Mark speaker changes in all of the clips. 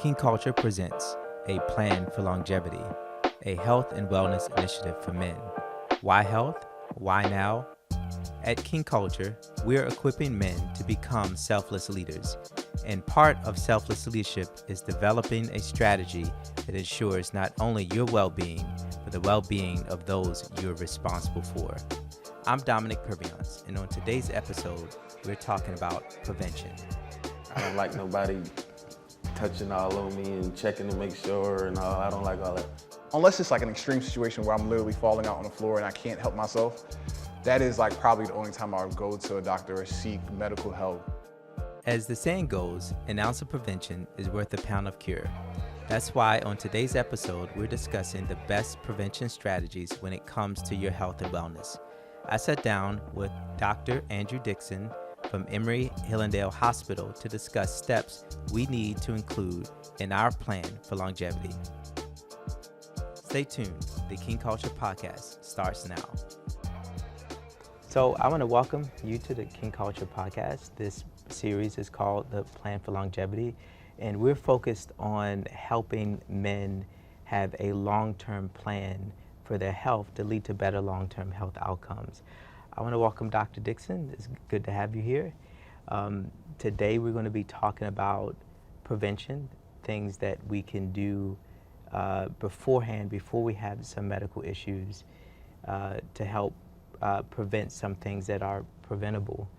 Speaker 1: King Culture presents A Plan for Longevity, a health and wellness initiative for men. Why health? Why now? At King Culture, we're equipping men to become selfless leaders, and part of selfless leadership is developing a strategy that ensures not only your well-being, but the well-being of those you're responsible for. I'm Domonic, and on today's episode, we're talking about prevention.
Speaker 2: I don't like nobody touching all over me and checking to make sure and all. I don't like all that.
Speaker 3: Unless it's like an extreme situation where I'm literally falling out on the floor and I can't help myself, that is like probably the only time I would go to a doctor or seek medical help.
Speaker 1: As the saying goes, an ounce of prevention is worth a pound of cure. That's why on today's episode, we're discussing the best prevention strategies when it comes to your health and wellness. I sat down with Dr. Andrew Dixon from Emory Hillandale Hospital to discuss steps we need to include in our plan for longevity. Stay tuned. The King Culture Podcast starts now. So I want to welcome you to the King Culture Podcast. This series is called The Plan for Longevity, and we're focused on helping men have a long-term plan for their health to lead to better long-term health outcomes. I want to welcome Dr. Dixon. It's good to have you here. Today we're going to be talking about prevention, things that we can do beforehand, before we have some medical issues, to help prevent some things that are preventable.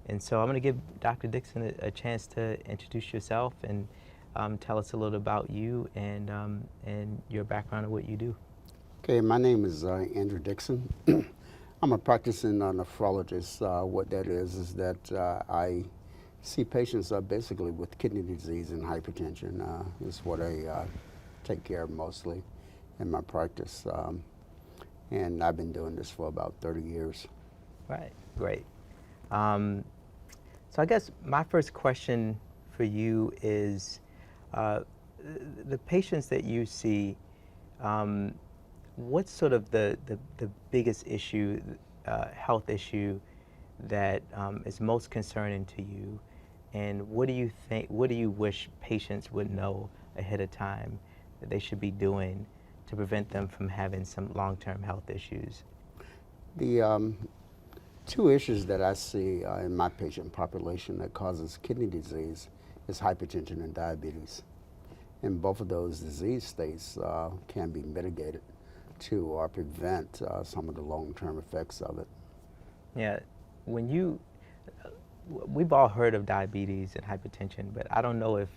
Speaker 1: And so I'm going to give Dr. Dixon a chance to introduce yourself and tell us a little about you and your background and what you do.
Speaker 4: Okay, my name is Andrew Dixon. I'm a practicing nephrologist. What that is that I see patients basically with kidney disease and hypertension. Is what I take care of mostly in my practice. And I've been doing this for about 30 years.
Speaker 1: Right, great. So I guess my first question for you is, the patients that you see, what's sort of the biggest issue, health issue that is most concerning to you, and what do you wish patients would know ahead of time that they should be doing to prevent them from having some long-term health issues?
Speaker 4: The two issues that I see in my patient population that causes kidney disease is hypertension and diabetes. And both of those disease states can be mitigated to prevent some of the long-term effects of it.
Speaker 1: Yeah, we've all heard of diabetes and hypertension, but I don't know if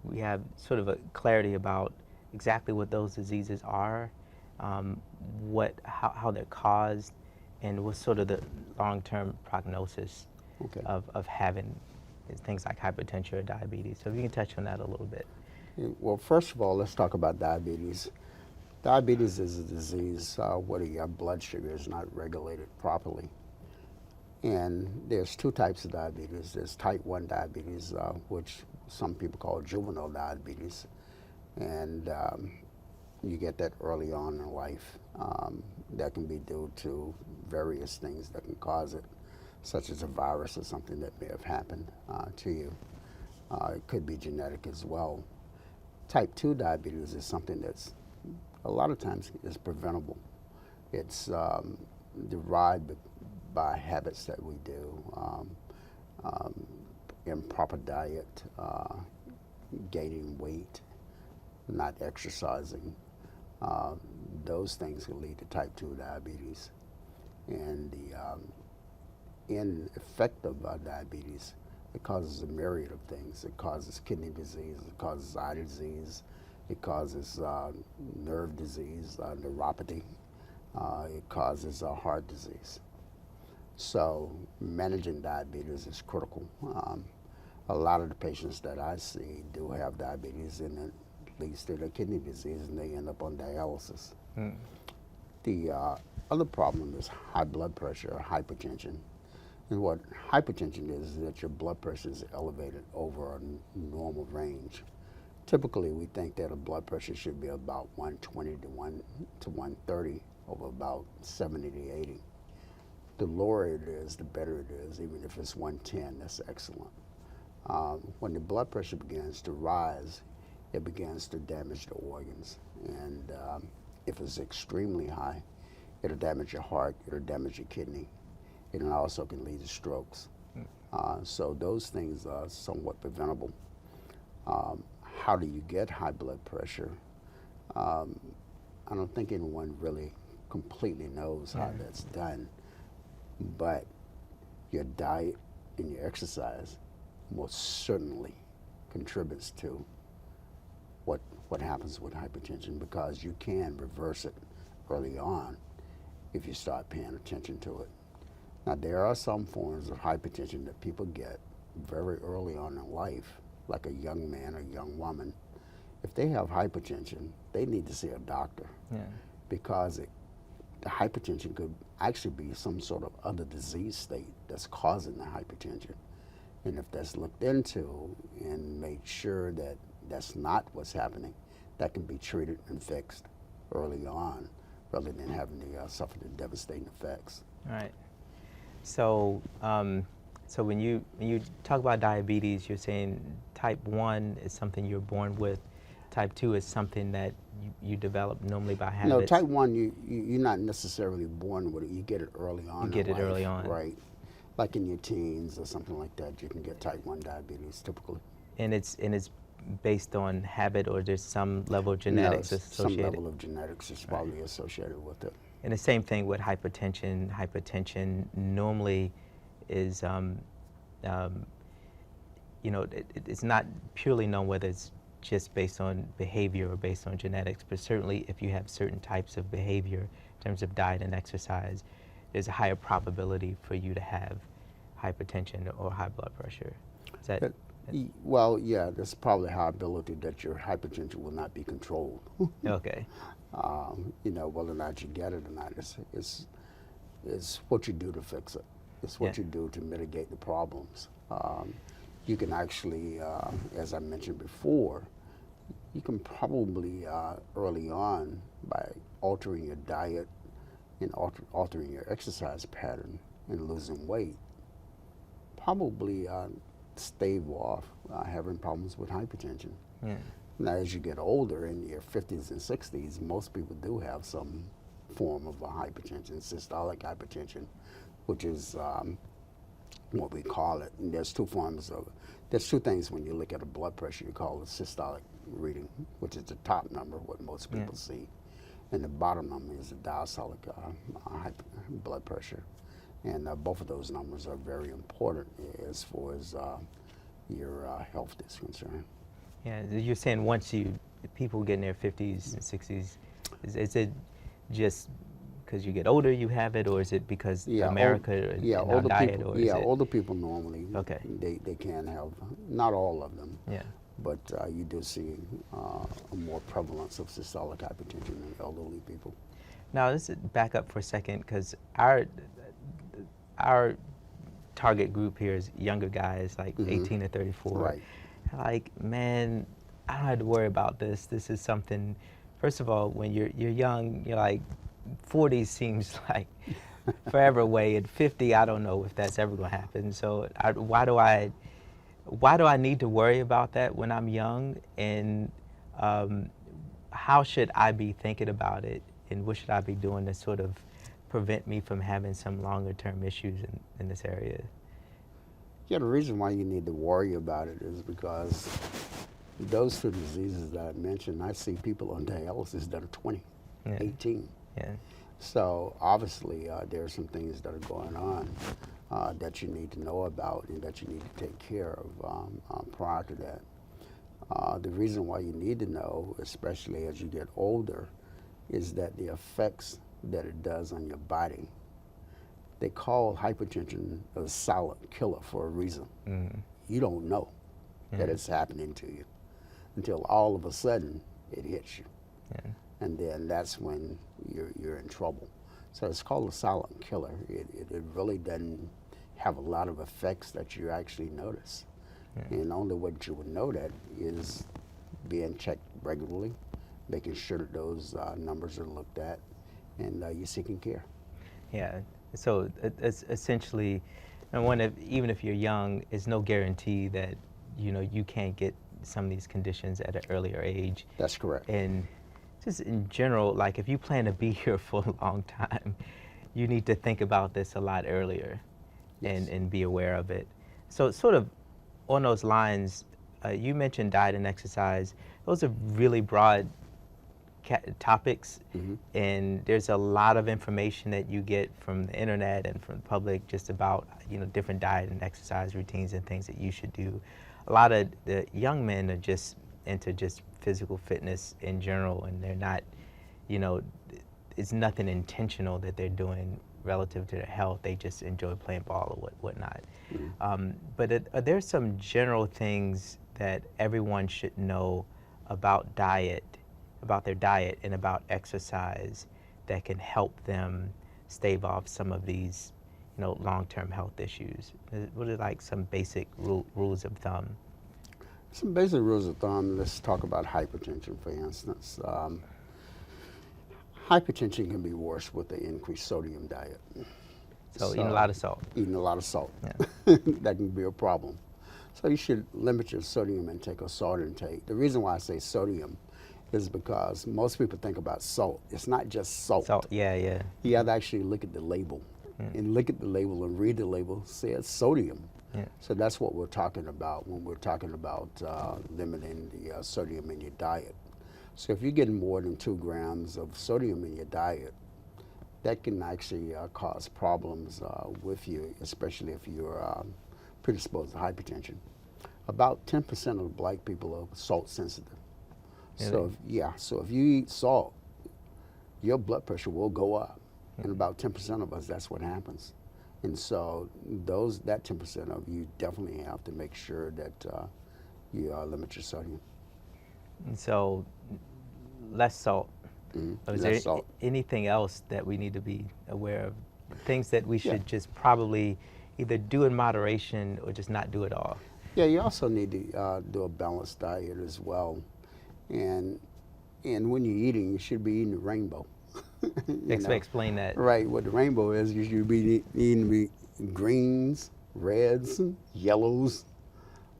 Speaker 1: we have sort of a clarity about exactly what those diseases are, how they're caused, and what's sort of the long-term prognosis of having things like hypertension or diabetes. So if you can touch on that a little bit.
Speaker 4: Well, first of all, let's talk about diabetes. Diabetes is a disease where your blood sugar is not regulated properly. And there's two types of diabetes. There's type 1 diabetes, which some people call juvenile diabetes. And you get that early on in life. That can be due to various things that can cause it, such as a virus or something that may have happened to you. It could be genetic as well. Type 2 diabetes is something that's a lot of times is preventable. It's derived by habits that we do, improper diet, gaining weight, not exercising. Those things can lead to type 2 diabetes. And the end effect of diabetes, it causes a myriad of things. It causes kidney disease, it causes eye disease, it causes nerve disease, neuropathy, it causes heart disease. So managing diabetes is critical. A lot of the patients that I see do have diabetes, and it leads to their kidney disease, and they end up on dialysis. The other problem is high blood pressure or hypertension. And what hypertension is that your blood pressure is elevated over a normal range. Typically, we think that a blood pressure should be about 120 to 130 over about 70 to 80. The lower it is, the better it is. Even if it's 110, that's excellent. When the blood pressure begins to rise, it begins to damage the organs. And if it's extremely high, it'll damage your heart, it'll damage your kidney. It also can lead to strokes. So those things are somewhat preventable. How do you get high blood pressure? I don't think anyone really completely knows how that's done, but your diet and your exercise most certainly contributes to what happens with hypertension, because you can reverse it early on if you start paying attention to it. Now, there are some forms of hypertension that people get very early on in life, like a young man or young woman. If they have hypertension, they need to see a doctor, because the hypertension could actually be some sort of other disease state that's causing the hypertension. And if that's looked into and made sure that that's not what's happening, that can be treated and fixed early on, rather than having to suffer the devastating effects.
Speaker 1: All right. So, so when you talk about diabetes, you're saying type 1 is something you're born with. Type 2 is something that you develop normally by habit.
Speaker 4: No, type 1, you're not necessarily born with it. You get it early on.
Speaker 1: You get it early on.
Speaker 4: Right. Like in your teens or something like that, you can get type 1 diabetes typically.
Speaker 1: And it's based on habit, or there's some level of genetics associated?
Speaker 4: Some level of genetics is probably associated with it.
Speaker 1: And the same thing with hypertension. Hypertension normally is, it's not purely known whether it's just based on behavior or based on genetics, but certainly if you have certain types of behavior in terms of diet and exercise, there's a higher probability for you to have hypertension or high blood pressure. Is that?
Speaker 4: Well, yeah, there's probably a high ability that your hypertension will not be controlled.
Speaker 1: Okay.
Speaker 4: Whether or not you get it or not, it's what you do to fix it. It's what you do to mitigate the problems. You can actually, as I mentioned before, you can probably early on, by altering your diet and altering your exercise pattern and losing weight, probably stave off having problems with hypertension.
Speaker 1: Yeah.
Speaker 4: Now, as you get older, in your 50s and 60s, most people do have some form of hypertension, systolic hypertension, which is what we call it. And there's two forms of it. There's two things when you look at a blood pressure. You call it systolic reading, which is the top number, what most people see. And the bottom number is the diastolic blood pressure. And both of those numbers are very important as far as your health is concerned.
Speaker 1: Yeah, you're saying once people get in their 50s and 60s, is it just because you get older you have it, or is it because America and our diet?
Speaker 4: People, older people normally,
Speaker 1: okay,
Speaker 4: they can have, not all of them, but you do see a more prevalence of systolic hypertension in elderly people.
Speaker 1: Now, let's back up for a second, because our target group here is younger guys, like 18 to 34.
Speaker 4: Right.
Speaker 1: Like, man, I don't have to worry about this. This is something, first of all, when you're young, you're like, 40 seems like forever away. At 50, I don't know if that's ever going to happen. So why do I need to worry about that when I'm young? And how should I be thinking about it? And what should I be doing to sort of prevent me from having some longer term issues in this area?
Speaker 4: Yeah, the reason why you need to worry about it is because those two diseases that I mentioned, I see people on dialysis that are 20, 18.
Speaker 1: Yeah.
Speaker 4: So obviously there are some things that are going on that you need to know about and that you need to take care of prior to that. The reason why you need to know, especially as you get older, is that the effects that it does on your body, they call hypertension a silent killer for a reason. You don't know that it's happening to you until all of a sudden it hits you. And then that's when you're in trouble. So it's called a silent killer. It really doesn't have a lot of effects that you actually notice. And the only way that you would know that is being checked regularly, making sure that those numbers are looked at, and you're seeking care.
Speaker 1: Yeah, so it's essentially, even if you're young, it's no guarantee that you can't get some of these conditions at an earlier age.
Speaker 4: That's correct.
Speaker 1: And just in general, like if you plan to be here for a long time, you need to think about this a lot earlier and be aware of it. So sort of on those lines, you mentioned diet and exercise. Those are really broad topics, and there's a lot of information that you get from the internet and from the public just about different diet and exercise routines and things that you should do. A lot of the young men are just into just physical fitness in general, and they're not, it's nothing intentional that they're doing relative to their health. They just enjoy playing ball or whatnot. But are there some general things that everyone should know about about their diet and about exercise that can help them stave off some of these, long-term health issues? What are like some basic rules of thumb?
Speaker 4: Some basic rules of thumb. Let's talk about hypertension, for instance. Hypertension can be worse with the increased sodium diet.
Speaker 1: So eating a lot of salt.
Speaker 4: Eating a lot of salt.
Speaker 1: Yeah.
Speaker 4: That can be a problem. So you should limit your sodium intake or salt intake. The reason why I say sodium is because most people think about salt. It's not just salt.
Speaker 1: Salt, yeah.
Speaker 4: You have to actually look at the label and look at the label and read the label. Say it's sodium.
Speaker 1: Yeah.
Speaker 4: So that's what we're talking about when we're talking about limiting the sodium in your diet. So if you're getting more than 2 grams of sodium in your diet, that can actually cause problems with you, especially if you're predisposed to hypertension. About 10% of black people are salt sensitive.
Speaker 1: Really?
Speaker 4: So if you eat salt, your blood pressure will go up. And about 10% of us, that's what happens. And so that 10% of you definitely have to make sure that you limit your sodium.
Speaker 1: And so less salt. But is there
Speaker 4: Salt.
Speaker 1: anything else that we need to be aware of? Things that we should just probably either do in moderation or just not do at all?
Speaker 4: Yeah, you also need to do a balanced diet as well. And when you're eating, you should be eating the rainbow.
Speaker 1: Explain that.
Speaker 4: Right, what the rainbow is, you should be eating greens, reds, yellows,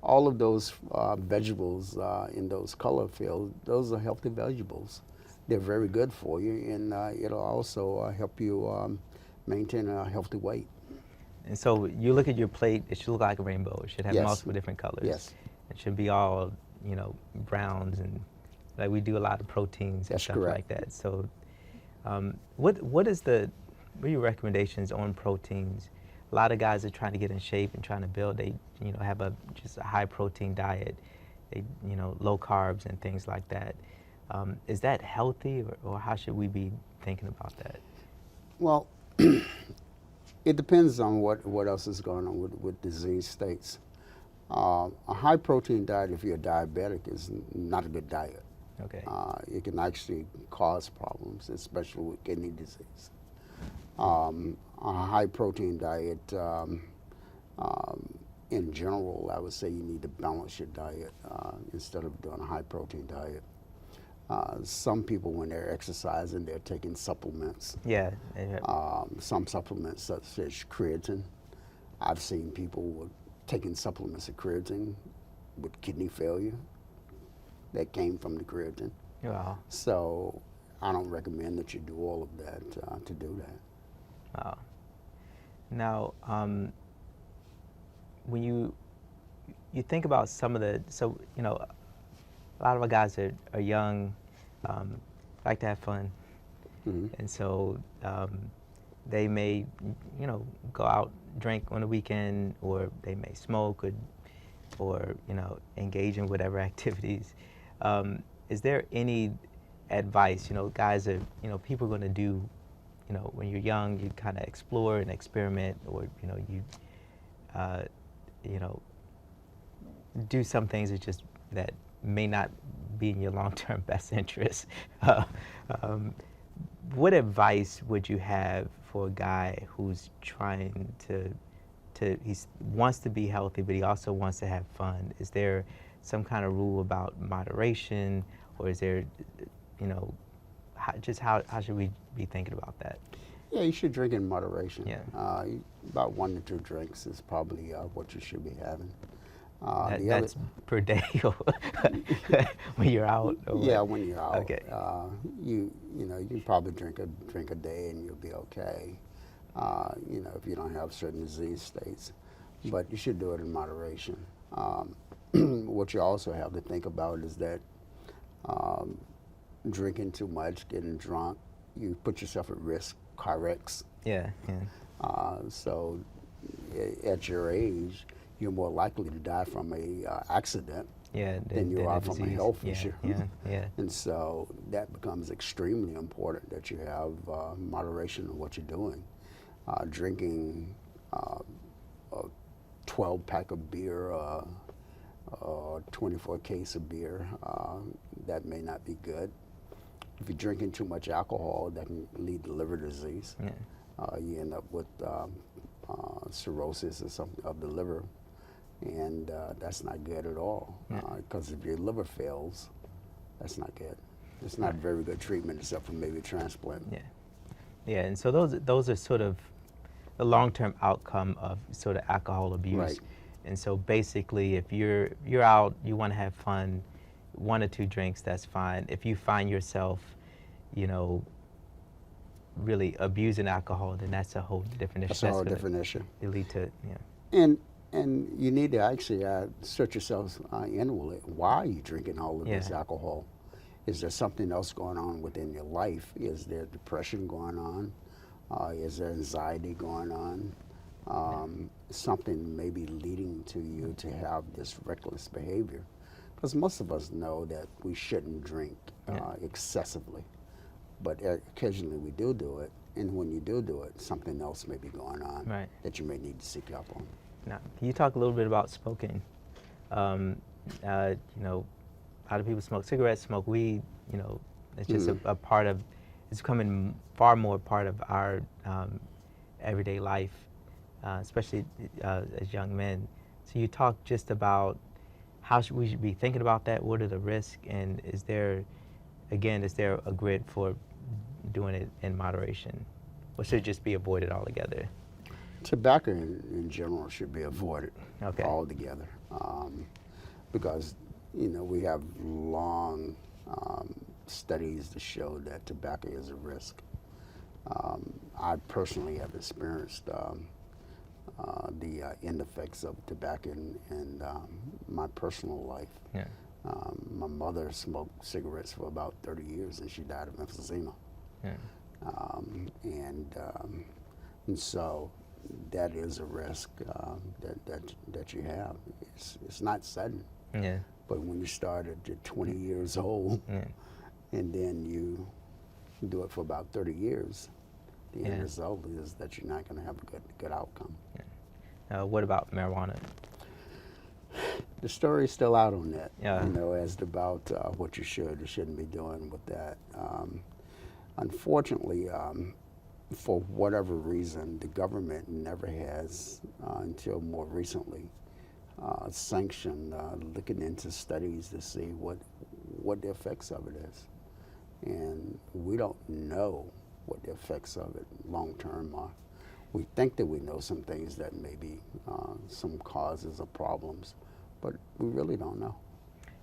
Speaker 4: all of those vegetables in those color fields. Those are healthy vegetables. They're very good for you, and it'll also help you maintain a healthy weight.
Speaker 1: And so you look at your plate, it should look like a rainbow. It should have multiple different colors.
Speaker 4: Yes.
Speaker 1: It should be all, browns, and like we do a lot of proteins and
Speaker 4: That's
Speaker 1: stuff
Speaker 4: correct.
Speaker 1: like that. So what are your recommendations on proteins? A lot of guys are trying to get in shape and trying to build. They, have just a high protein diet, they, low carbs and things like that. Is that healthy, or how should we be thinking about that?
Speaker 4: Well, it depends on what else is going on with disease states. A high protein diet, if you're diabetic, is not a good diet.
Speaker 1: Okay.
Speaker 4: It can actually cause problems, especially with kidney disease. A high protein diet, in general, I would say you need to balance your diet instead of doing a high protein diet. Some people, when they're exercising, they're taking supplements.
Speaker 1: Yeah.
Speaker 4: Some supplements such as creatine. I've seen people taking supplements of creatine with kidney failure that came from the creatine.
Speaker 1: Wow.
Speaker 4: So I don't recommend that you do all of that to do that.
Speaker 1: Wow. Now, when you think about some of the, a lot of our guys are young, like to have fun, and so they may, go out, drink on the weekend, or they may smoke, or engage in whatever activities. Is there any advice? Guys are, people are going to do, when you're young, you kind of explore and experiment, or you do some things that may not be in your long-term best interest. What advice would you have for a guy who's trying he wants to be healthy, but he also wants to have fun? Is there some kind of rule about moderation, or is there, how should we be thinking about that?
Speaker 4: Yeah, you should drink in moderation.
Speaker 1: Yeah.
Speaker 4: About 1 to 2 drinks is probably what you should be having.
Speaker 1: That's per day or when you're out? Or
Speaker 4: Yeah,
Speaker 1: what?
Speaker 4: when you're out.
Speaker 1: Okay.
Speaker 4: You know, you can probably drink a day and you'll be okay. You know, if you don't have certain disease states, but you should do it in moderation. What you also have to think about is that drinking too much, getting drunk, you put yourself at risk, car wrecks.
Speaker 1: Yeah, yeah.
Speaker 4: So at your age, you're more likely to die from a accident
Speaker 1: Yeah,
Speaker 4: than you
Speaker 1: than
Speaker 4: are
Speaker 1: a
Speaker 4: from a
Speaker 1: disease.
Speaker 4: health
Speaker 1: Yeah,
Speaker 4: issue.
Speaker 1: yeah, yeah.
Speaker 4: And so that becomes extremely important that you have moderation in what you're doing. Drinking a 12-pack of beer or 24 case of beer, that may not be good. If you're drinking too much alcohol, that can lead to liver disease.
Speaker 1: Yeah.
Speaker 4: You end up with cirrhosis or something of the liver, and that's not good at all. Because if your liver fails, that's not good. It's not very good treatment except for maybe transplant.
Speaker 1: Yeah, yeah, and so those are sort of the long-term outcome of sort of alcohol abuse.
Speaker 4: Right.
Speaker 1: And so basically, if you're out, you want to have fun, 1 or 2 drinks, that's fine. If you find yourself, you know, really abusing alcohol, then that's a whole different issue.
Speaker 4: That's a whole different issue.
Speaker 1: It lead to, yeah.
Speaker 4: And you need to actually search yourself inwardly. Why are you drinking all of this
Speaker 1: Yeah.
Speaker 4: alcohol? Is there something else going on within your life? Is there depression going on? Is there anxiety going on? Something maybe leading to you to have this reckless behavior. Because most of us know that we shouldn't drink excessively, but occasionally we do it, and when you do it, something else may be going on that you may need to seek help on.
Speaker 1: Now, can you talk a little bit about smoking? You know, a lot of people smoke cigarettes, smoke weed. You know, it's just a part of. It's becoming far more part of our everyday life, especially as young men. So you talk just about how we should be thinking about that. What are the risks, and is there a grid for doing it in moderation, or should it just be avoided altogether?
Speaker 4: Tobacco in general should be avoided altogether, because you know we have long studies to show that tobacco is a risk. I personally have experienced the end effects of tobacco in my personal life.
Speaker 1: Yeah.
Speaker 4: My mother smoked cigarettes for about 30 years, and she died of emphysema.
Speaker 1: Yeah.
Speaker 4: And so that is a risk that you have. It's not sudden,
Speaker 1: Yeah.
Speaker 4: but when you start at 20 years old, and then you do it for about 30 years, the end result is that you're not going to have a good outcome.
Speaker 1: What about marijuana?
Speaker 4: The story's still out on that,
Speaker 1: Yeah.
Speaker 4: you know, as to about what you should or shouldn't be doing with that. Unfortunately, for whatever reason, the government never has, until more recently, sanctioned looking into studies to see what the effects of it is. And we don't know what the effects of it long term are. We think that we know some things that may be some causes or problems, but we really don't know.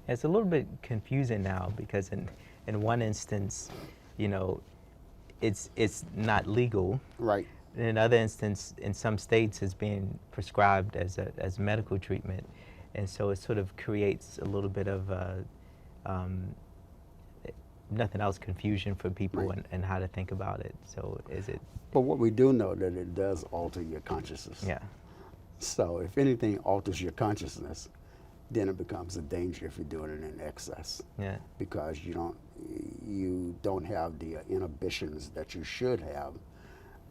Speaker 1: It's a little bit confusing now because in one instance, you know, it's not legal.
Speaker 4: Right.
Speaker 1: In another instance, in some states, it's being prescribed as medical treatment, and so it sort of creates a little bit of nothing else confusion for people and how to think about it. So is it?
Speaker 4: But what we do know that it does alter your consciousness.
Speaker 1: Yeah.
Speaker 4: So if anything alters your consciousness, then it becomes a danger if you're doing it in excess.
Speaker 1: Yeah.
Speaker 4: Because you don't have the inhibitions that you should have.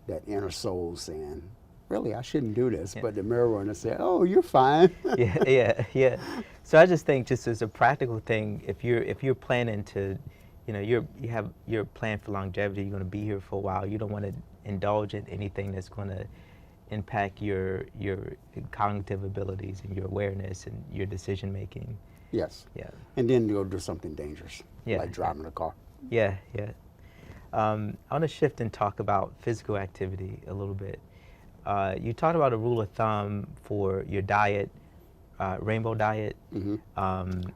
Speaker 4: That inner soul saying, "Really, I shouldn't do this," but the marijuana say, "Oh, you're fine."
Speaker 1: Yeah. So I just think, just as a practical thing, if you're planning to, you know, you have your plan for longevity, you're going to be here for a while. You don't want to indulge in anything that's going to impact your cognitive abilities and your awareness and your decision making.
Speaker 4: Yes.
Speaker 1: Yeah.
Speaker 4: And then you'll do something dangerous,
Speaker 1: Yeah.
Speaker 4: like driving a car.
Speaker 1: Yeah. I want to shift and talk about physical activity a little bit. You talked about a rule of thumb for your diet, rainbow diet.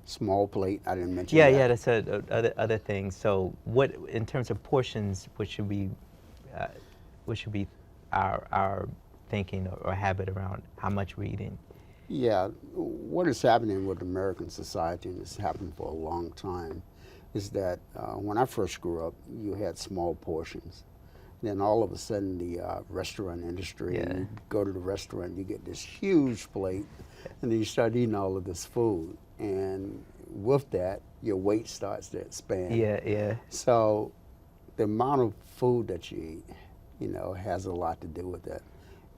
Speaker 4: Small plate, I didn't mention
Speaker 1: Yeah,
Speaker 4: that.
Speaker 1: yeah, that's other things. So, what in terms of portions, what should be our thinking or habit around how much we're eating?
Speaker 4: Yeah, what is happening with American society, and it's happened for a long time, is that when I first grew up, you had small portions. Then all of a sudden, the restaurant industry,
Speaker 1: Yeah.
Speaker 4: you go to the restaurant, you get this huge plate, and then you start eating all of this food. And with that, your weight starts to expand.
Speaker 1: Yeah, yeah.
Speaker 4: So the amount of food that you eat, has a lot to do with that.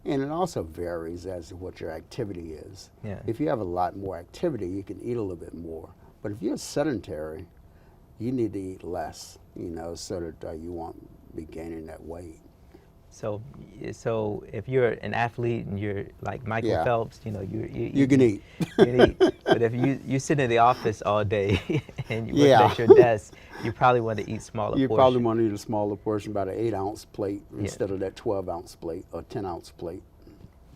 Speaker 4: And it also varies as to what your activity is.
Speaker 1: Yeah.
Speaker 4: If you have a lot more activity, you can eat a little bit more. But if you're sedentary, you need to eat less, so that you won't be gaining that weight.
Speaker 1: So if you're an athlete and you're like Michael
Speaker 4: Yeah.
Speaker 1: Phelps,
Speaker 4: You can eat.
Speaker 1: You can eat. But if you sit in the office all day and you're
Speaker 4: Yeah.
Speaker 1: working at your desk, you probably want to eat smaller
Speaker 4: You
Speaker 1: portions.
Speaker 4: probably want to eat a smaller portion, about an 8-ounce plate instead of that 12-ounce plate or 10-ounce plate.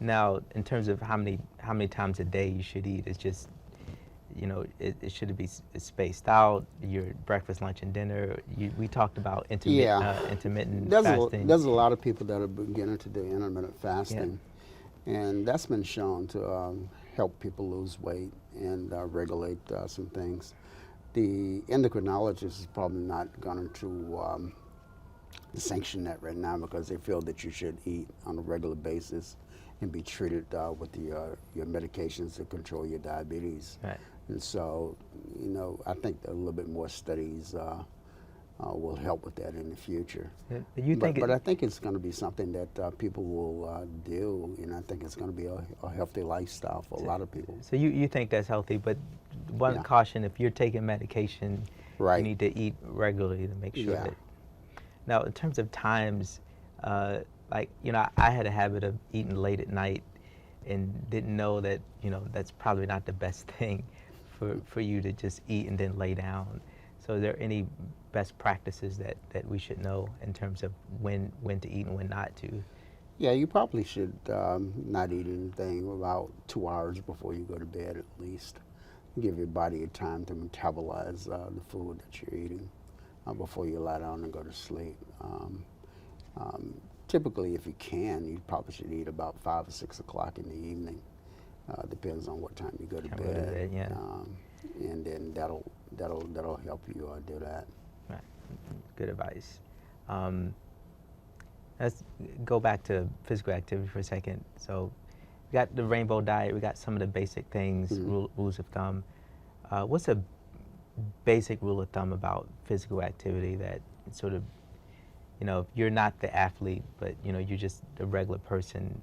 Speaker 1: Now, in terms of how many times a day you should eat, it's just, it should be spaced out. Your breakfast, lunch, and dinner. We talked about intermittent fasting.
Speaker 4: There's a lot of people that are beginning to do intermittent fasting, and that's been shown to help people lose weight and regulate some things. The endocrinologist is probably not going to sanction that right now because they feel that you should eat on a regular basis and be treated with your medications to control your diabetes.
Speaker 1: Right.
Speaker 4: And so, I think that a little bit more studies will help with that in the future. But I think it's going to be something that people will do, and I think it's going to be a healthy lifestyle for a lot of people.
Speaker 1: So you think that's healthy, but one caution, if you're taking medication,
Speaker 4: Right.
Speaker 1: you need to eat regularly to make sure
Speaker 4: Yeah.
Speaker 1: that. Now, in terms of times, I had a habit of eating late at night and didn't know that, that's probably not the best thing for you to just eat and then lay down. So are there any best practices that we should know in terms of when to eat and when not to?
Speaker 4: Yeah, you probably should not eat anything about 2 hours before you go to bed at least. Give your body a time to metabolize the food that you're eating before you lie down and go to sleep. Typically, if you can, you probably should eat about 5 or 6 o'clock in the evening. Depends on what time you go to bed. And then that'll help you do that.
Speaker 1: Right. Good advice. Let's go back to physical activity for a second. So we got the rainbow diet, we got some of the basic things, rules of thumb. What's a basic rule of thumb about physical activity that sort of, if you're not the athlete, but you're just a regular person,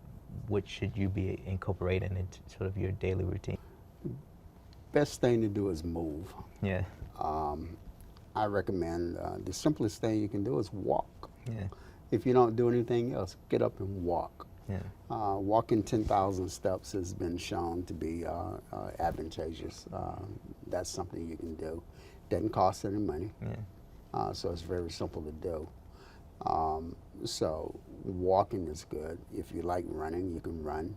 Speaker 1: what should you be incorporating into sort of your daily routine?
Speaker 4: Best thing to do is move.
Speaker 1: Yeah.
Speaker 4: I recommend the simplest thing you can do is walk.
Speaker 1: Yeah.
Speaker 4: If you don't do anything else, get up and walk.
Speaker 1: Yeah.
Speaker 4: Walking 10,000 steps has been shown to be advantageous. That's something you can do. Doesn't cost any money.
Speaker 1: Yeah.
Speaker 4: So it's very simple to do. So walking is good. If you like running, you can run.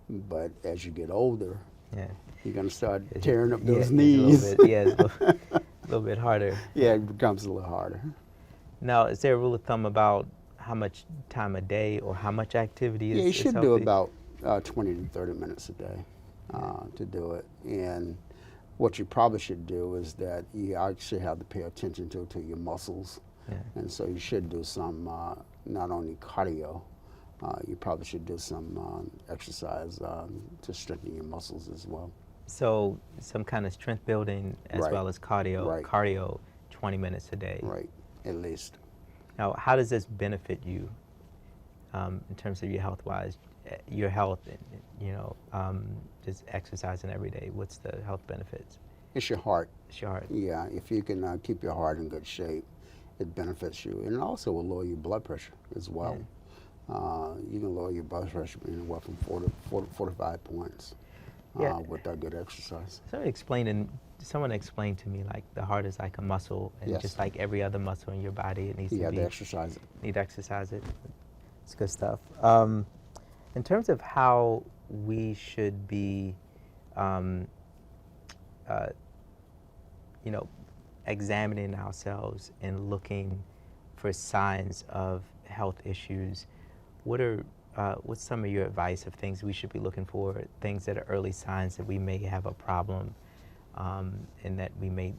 Speaker 4: But as you get older, you're going to start tearing up those knees.
Speaker 1: It's a little bit harder.
Speaker 4: Yeah, it becomes a little harder.
Speaker 1: Now, is there a rule of thumb about how much time a day or how much activity is
Speaker 4: Yeah, you should
Speaker 1: healthy?
Speaker 4: do about 20 to 30 minutes a day to do it. And what you probably should do is that you actually have to pay attention to your muscles.
Speaker 1: Yeah.
Speaker 4: And so you should do some, not only cardio, you probably should do some exercise to strengthen your muscles as well.
Speaker 1: So some kind of strength building as
Speaker 4: Right.
Speaker 1: well as cardio.
Speaker 4: Right.
Speaker 1: Cardio, 20 minutes a day.
Speaker 4: Right, at least.
Speaker 1: Now, how does this benefit you in terms of your health-wise? Your health, just exercising every day. What's the health benefits?
Speaker 4: It's your heart.
Speaker 1: It's your heart.
Speaker 4: Yeah, if you can keep your heart in good shape, it benefits you. And it also will lower your blood pressure as well. You can lower your blood pressure anywhere from 4 to 5 points with that good exercise.
Speaker 1: Someone explained to me like the heart is like a muscle, and
Speaker 4: Yes.
Speaker 1: just like every other muscle in your body, it needs
Speaker 4: You
Speaker 1: to
Speaker 4: have
Speaker 1: be
Speaker 4: to exercise it.
Speaker 1: need to exercise it. It's good stuff. In terms of how we should be you know, examining ourselves and looking for signs of health issues, what's some of your advice of things we should be looking for, things that are early signs that we may have a problem, and that we may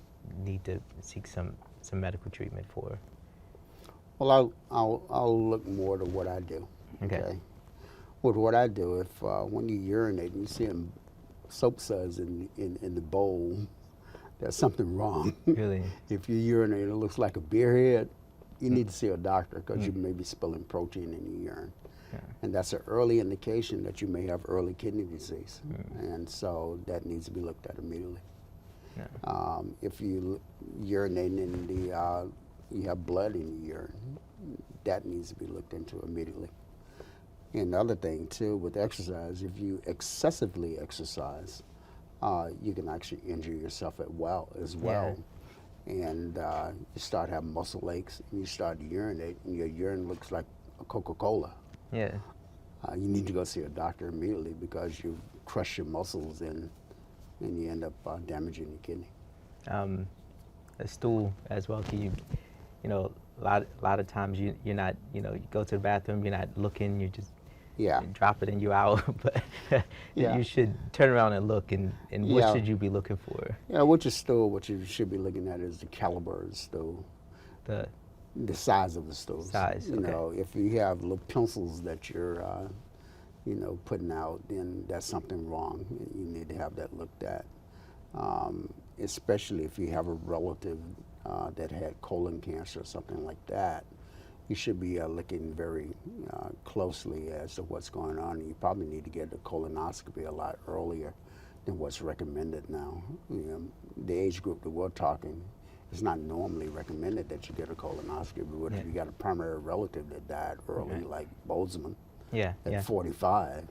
Speaker 1: need to seek some medical treatment for?
Speaker 4: Well, I'll look more to what I do.
Speaker 1: Okay.
Speaker 4: With what I do, if when you urinate and you see soap suds in the bowl, there's something wrong.
Speaker 1: Really?
Speaker 4: If you urinate and it looks like a beer head, you need to see a doctor because you may be spilling protein in your urine.
Speaker 1: Yeah.
Speaker 4: And that's an early indication that you may have early kidney disease. And so that needs to be looked at immediately.
Speaker 1: Yeah.
Speaker 4: If you urinate in you have blood in your urine, that needs to be looked into immediately. And the other thing too, with exercise, if you excessively exercise, you can actually injure yourself as well. And you start having muscle aches, and you start to urinate, and your urine looks like a Coca-Cola.
Speaker 1: Yeah.
Speaker 4: You need to go see a doctor immediately because you crush your muscles and you end up damaging your kidney.
Speaker 1: A stool as well. You know, a lot of times you're not, you know, you go to the bathroom, you're not looking, you just you drop it and you're out. But you should turn around and look, and what should you be looking for?
Speaker 4: Yeah, with your stool, what you should be looking at is the caliber of the stool. The size of the stool.
Speaker 1: Size,
Speaker 4: You know, if you have little pencils that you're, you know, putting out, then that's something wrong. You need to have that looked at. Especially if you have a relative that had colon cancer or something like that, you should be looking very closely as to what's going on. You probably need to get a colonoscopy a lot earlier than what's recommended now. You know, the age group that we're talking, it's not normally recommended that you get a colonoscopy, but if you got a primary relative that died early, like Bozeman, at 45,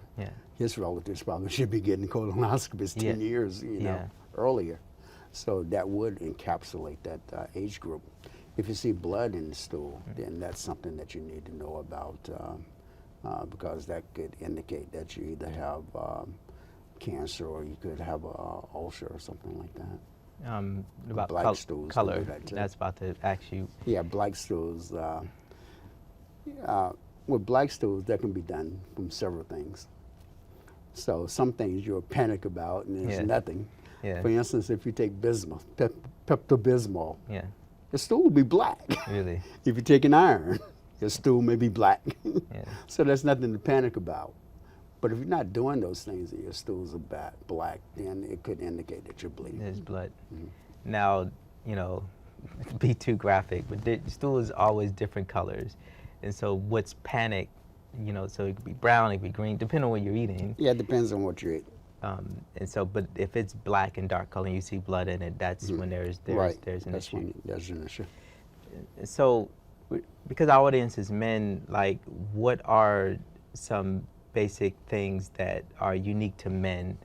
Speaker 4: his relatives probably should be getting colonoscopies 10 years, you know, earlier. So that would encapsulate that age group. If you see blood in the stool, then that's something that you need to know about because that could indicate that you either have cancer or you could have an ulcer or something like that.
Speaker 1: About
Speaker 4: black stools
Speaker 1: color, that's about to ask you.
Speaker 4: Yeah, black stools. With black stools, that can be done from several things. So some things you'll panic about and it's nothing.
Speaker 1: Yeah.
Speaker 4: For instance, if you take Pepto-Bismol, your stool will be black.
Speaker 1: Really?
Speaker 4: If you take an iron, your stool may be black. So there's nothing to panic about. But if you're not doing those things and your stools are black, then it could indicate that you're bleeding.
Speaker 1: There's blood. Now, you know, to be too graphic, but the stool is always different colors. And so what's panic, you know, so it could be brown, it could be green, depending on what you're eating.
Speaker 4: Yeah, it depends on what you're eating.
Speaker 1: And so, but if it's black and dark color and you see blood in it, that's when there's an issue.
Speaker 4: When there's an issue.
Speaker 1: So, because our audience is men, like, what are some basic things that are unique to men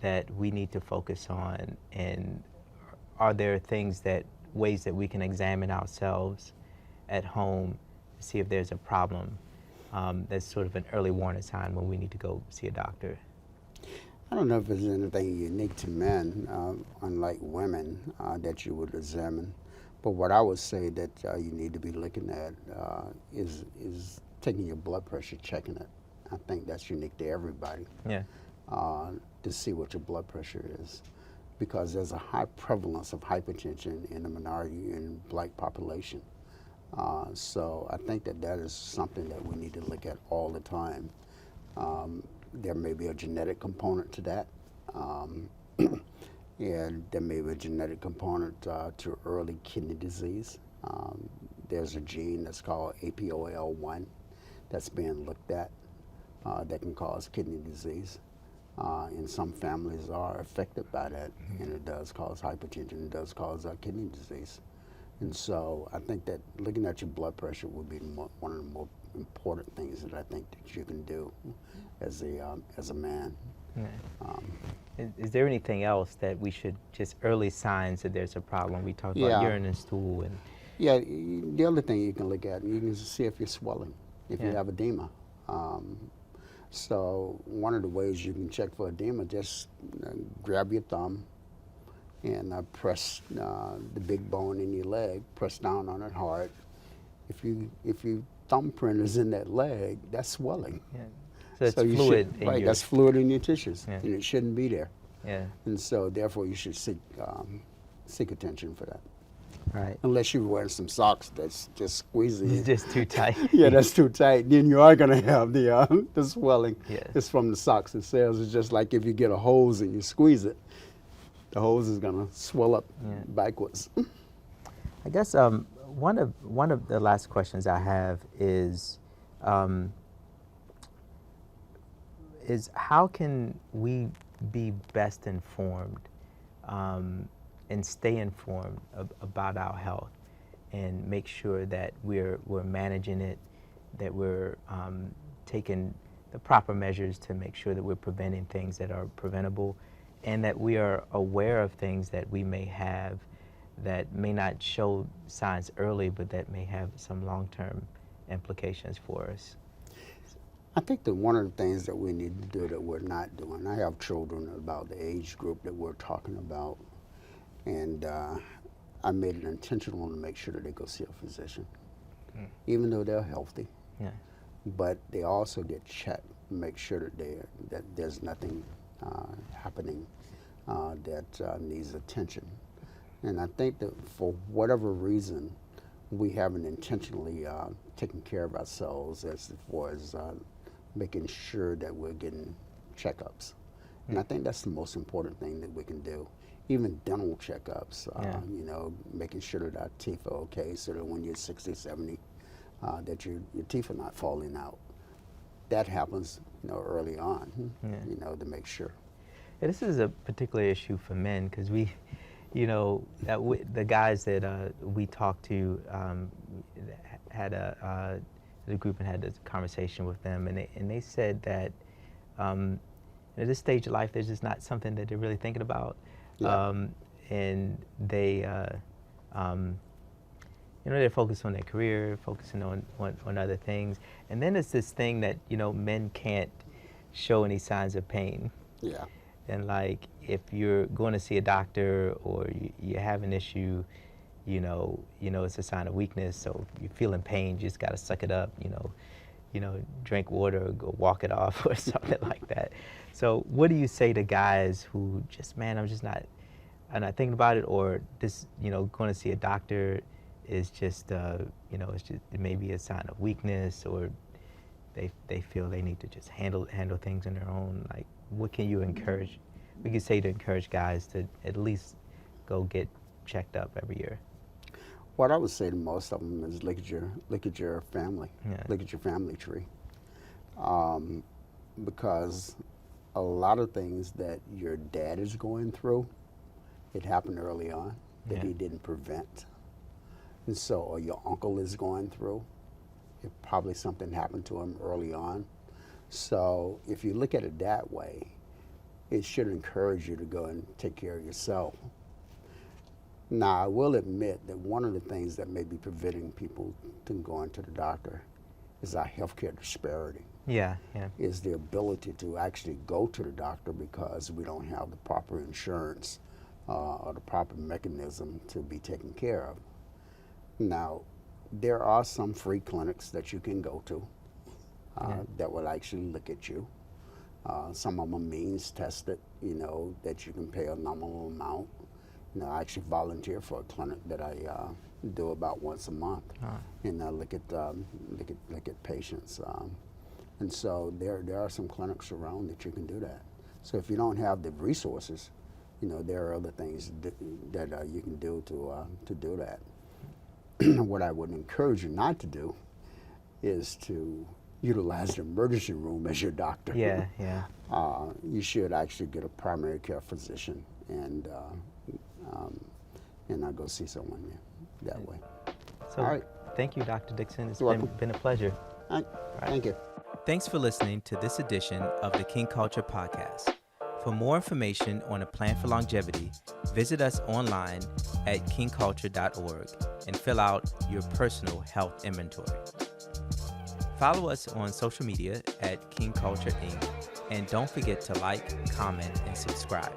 Speaker 1: that we need to focus on? And are there ways that we can examine ourselves at home to see if there's a problem that's sort of an early warning sign when we need to go see a doctor?
Speaker 4: I don't know if there's anything unique to men, unlike women, that you would examine. But what I would say that you need to be looking at is taking your blood pressure, checking it. I think that's unique to everybody. To see what your blood pressure is, because there's a high prevalence of hypertension in the minority and black population. So I think that is something that we need to look at all the time. There may be a genetic component to that, and there may be a genetic component to early kidney disease. There's a gene that's called APOL1 that's being looked at that can cause kidney disease. And some families are affected by that, and it does cause hypertension, it does cause kidney disease. And so I think that looking at your blood pressure would be one of the more important things that I think that you can do as a man.
Speaker 1: Is there anything else that we should, just early signs that there's a problem? We talked about urine and stool. And
Speaker 4: yeah, the other thing you can look at, you can see if you're swelling, if you have edema. So one of the ways you can check for edema, just grab your thumb and press the big bone in your leg, press down on it hard. If your thumbprint is in that leg, that's swelling.
Speaker 1: Yeah. So it's
Speaker 4: you
Speaker 1: fluid
Speaker 4: should,
Speaker 1: in
Speaker 4: right,
Speaker 1: your...
Speaker 4: that's fluid in your tissues,
Speaker 1: Yeah.
Speaker 4: and it shouldn't be there.
Speaker 1: Yeah.
Speaker 4: And so therefore you should seek attention for that.
Speaker 1: Right.
Speaker 4: Unless you're wearing some socks that's just squeezing
Speaker 1: It's
Speaker 4: it.
Speaker 1: just too tight.
Speaker 4: Yeah, that's too tight. Then you are going to have the swelling.
Speaker 1: Yeah.
Speaker 4: It's from the socks themselves. It's just like if you get a hose and you squeeze it, the hose is going to swell up backwards.
Speaker 1: I guess one of the last questions I have is how can we be best informed and stay informed about our health and make sure that we're managing it, that we're taking the proper measures to make sure that we're preventing things that are preventable, and that we are aware of things that we may have that may not show signs early, but that may have some long-term implications for us.
Speaker 4: I think that one of the things that we need to do that we're not doing, I have children about the age group that we're talking about, and I made it intentional to make sure that they go see a physician, even though they're healthy.
Speaker 1: Yeah.
Speaker 4: But they also get checked, make sure that there's nothing happening that needs attention. And I think that for whatever reason, we haven't intentionally taken care of ourselves as far as making sure that we're getting checkups. And I think that's the most important thing that we can do. Even dental checkups, you know, making sure that our teeth are okay so that when you're 60, 70, that your teeth are not falling out. That happens, you know, early on, you know, to make sure.
Speaker 1: Yeah, this is a particular issue for men because we, you know, the guys that we talked to had the group and had this conversation with them, and they said that at this stage of life, there's just not something that they're really thinking about, and they, you know, they're focused on their career, focusing on other things, and then it's this thing that, you know, men can't show any signs of pain.
Speaker 4: Yeah.
Speaker 1: And like, if you're going to see a doctor or you have an issue, you know, it's a sign of weakness. So if you're feeling pain, you just got to suck it up, you know, drink water, or go walk it off or something like that. So what do you say to guys who just, man, I'm not thinking about it, or this, you know, going to see a doctor is just, you know, it's just, it may be a sign of weakness, or they feel they need to just handle things on their own. Like, what can you encourage? We could say to encourage guys to at least go get checked up every year.
Speaker 4: What I would say to most of them is look at your family, look at your family tree, because a lot of things that your dad is going through, it happened early on that he didn't prevent, and so, or your uncle is going through, it probably something happened to him early on. So if you look at it that way, it should encourage you to go and take care of yourself. Now, I will admit that one of the things that may be preventing people from going to the doctor is our healthcare disparity.
Speaker 1: Yeah.
Speaker 4: Is the ability to actually go to the doctor because we don't have the proper insurance or the proper mechanism to be taken care of. Now, there are some free clinics that you can go to that will actually look at you. Some of them means tested, you know, that you can pay a nominal amount. You know, I actually volunteer for a clinic that I do about once a month, and look at patients. And so there are some clinics around that you can do that. So if you don't have the resources, you know, there are other things that you can do to do that. What I would encourage you not to do is to utilize the emergency room as your doctor.
Speaker 1: Yeah.
Speaker 4: You should actually get a primary care physician and I'll go see someone that way.
Speaker 1: So,
Speaker 4: all right.
Speaker 1: Thank you, Dr. Dixon. It's
Speaker 4: You're
Speaker 1: been a pleasure.
Speaker 4: All right. Thank you.
Speaker 1: Thanks for listening to this edition of the King Culture Podcast. For more information on a plan for longevity, visit us online at kingculture.org and fill out your personal health inventory. Follow us on social media at King Culture Inc. And don't forget to like, comment, and subscribe.